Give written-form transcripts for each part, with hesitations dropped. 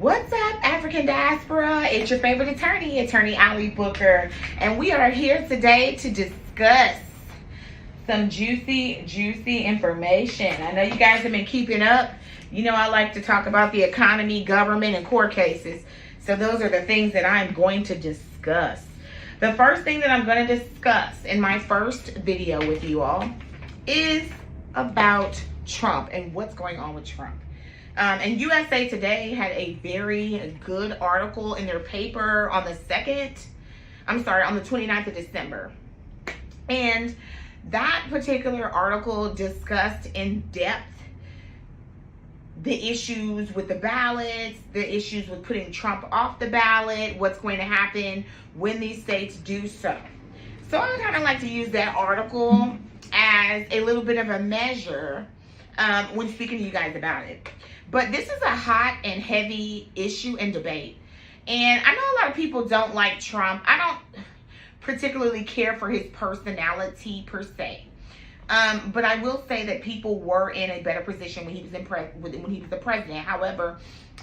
What's up, African diaspora? It's your favorite attorney, Attorney Allie Booker, and we are here today to discuss some juicy information. I know you guys have been keeping up. You know I like to talk about the economy, government, and court cases. So those are the things that I'm going to discuss. The first thing that I'm going to discuss in my first video with you all is about Trump and what's going on with Trump. And USA Today had a very good article in their paper on the 29th of December. And that particular article discussed in depth the issues with the ballots, the issues with putting Trump off the ballot, what's going to happen when these states do so. So I kind of like to use that article as a little bit of a measure when speaking to you guys about it. But this is a hot and heavy issue and debate. And I know a lot of people don't like Trump. I don't particularly care for his personality per se. But I will say that people were in a better position when he was when he was the president. However,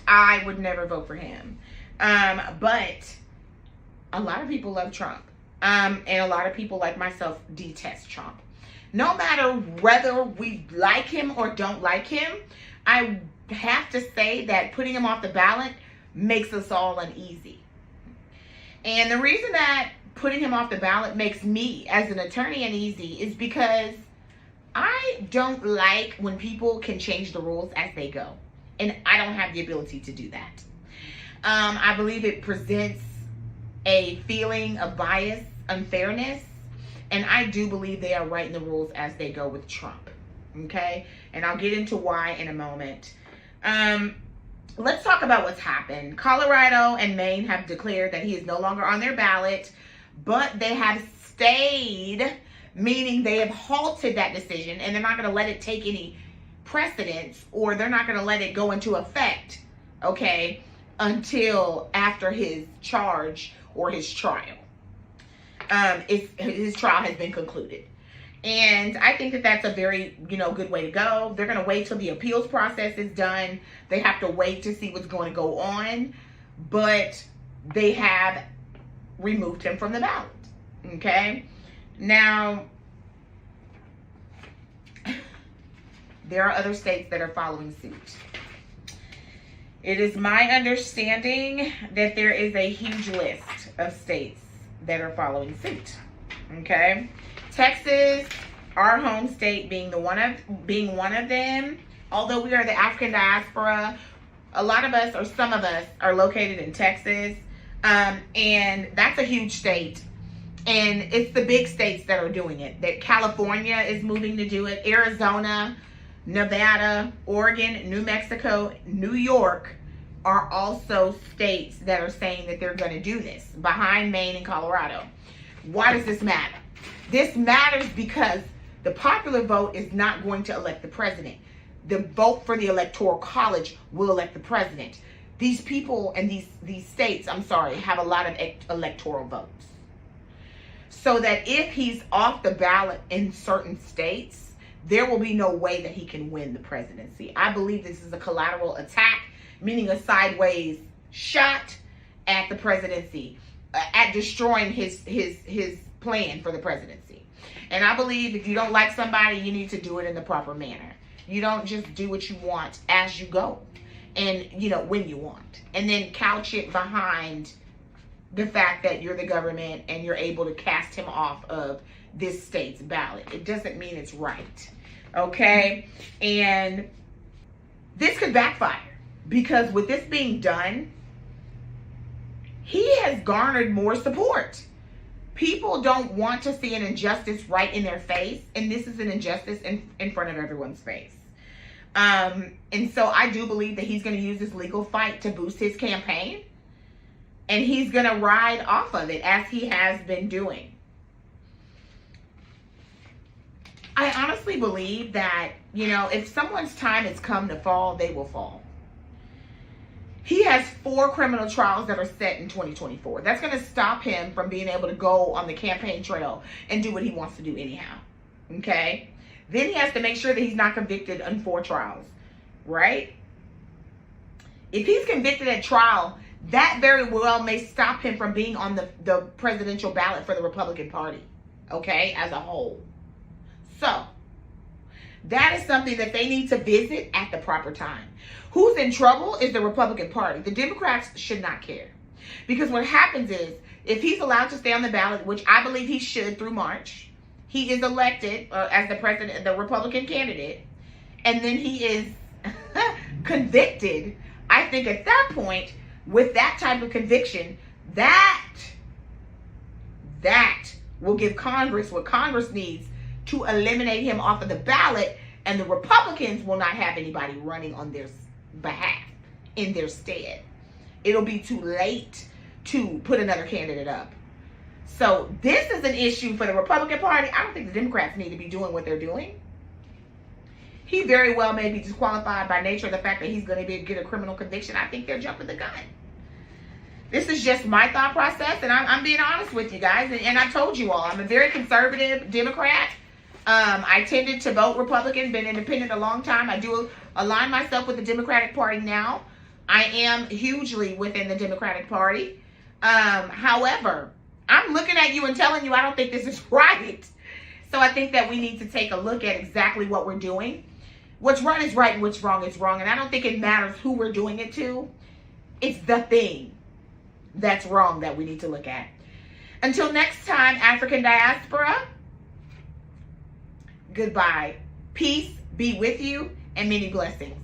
I would never vote for him. But a lot of people love Trump. And a lot of people like myself detest Trump. No matter whether we like him or don't like him, I have to say that putting him off the ballot makes us all uneasy. And the reason that putting him off the ballot makes me as an attorney uneasy is because I don't like when people can change the rules as they go. And I don't have the ability to do that. I believe it presents a feeling of bias, unfairness, and I do believe they are writing the rules as they go with Trump. Okay? And I'll get into why in a moment. Let's talk about what's happened. Colorado and Maine have declared that he is no longer on their ballot, but they have stayed, meaning they have halted that decision, and they're not going to let it take any precedence, or they're not going to let it go into effect, okay, until after his charge or his trial. His trial has been concluded. And I think that that's a very, good way to go. They're going to wait till the appeals process is done. They have to wait to see what's going to go on. But they have removed him from the ballot. Okay? Now, there are other states that are following suit. It is my understanding that there is a huge list of states that are following suit. Okay? Texas, our home state, being one of them. Although we are the African diaspora, a lot of us, or some of us, are located in Texas, and that's a huge state. And it's the big states that are doing it. That California is moving to do it. Arizona, Nevada, Oregon, New Mexico, New York are also states that are saying that they're going to do this, behind Maine and Colorado. Why does this matter? This matters because the popular vote is not going to elect the president. The vote for the Electoral College will elect the president. These people and these states, have a lot of electoral votes. So that if he's off the ballot in certain states, there will be no way that he can win the presidency. I believe this is a collateral attack, meaning a sideways shot at the presidency, at destroying his plan for the presidency. And I believe if you don't like somebody, you need to do it in the proper manner. You don't just do what you want as you go, and when you want, and then couch it behind the fact that you're the government and you're able to cast him off of this state's ballot. It doesn't mean it's right. Okay? And this could backfire, because with this being done, he has garnered more support. People don't want to see an injustice right in their face, and this is an injustice in front of everyone's face. And so I do believe that he's going to use this legal fight to boost his campaign, and he's going to ride off of it as he has been doing. I honestly believe that, if someone's time has come to fall, they will fall. He has 4 criminal trials that are set in 2024. That's going to stop him from being able to go on the campaign trail and do what he wants to do anyhow. Okay? Then he has to make sure that he's not convicted on 4 trials. Right? If he's convicted at trial, that very well may stop him from being on the presidential ballot for the Republican Party, okay, as a whole. So, that is something that they need to visit at the proper time. Who's in trouble is the Republican Party. The Democrats should not care. Because what happens is, if he's allowed to stay on the ballot, which I believe he should through March, he is elected as the president, the Republican candidate, and then he is convicted. I think at that point, with that type of conviction, that will give Congress what Congress needs to eliminate him off of the ballot, and the Republicans will not have anybody running on their behalf in their stead. It'll be too late to put another candidate up. So this is an issue for the Republican Party. I don't think the Democrats need to be doing what they're doing. He very well may be disqualified by nature of the fact that he's going to get a criminal conviction. I think they're jumping the gun. This is just my thought process, and I'm being honest with you guys. And I told you all, I'm a very conservative Democrat. I tended to vote Republican, been independent a long time. I do align myself with the Democratic Party now. I am hugely within the Democratic Party. However, I'm looking at you and telling you I don't think this is right. So I think that we need to take a look at exactly what we're doing. What's right is right and what's wrong is wrong. And I don't think it matters who we're doing it to. It's the thing that's wrong that we need to look at. Until next time, African diaspora, goodbye. Peace be with you and many blessings.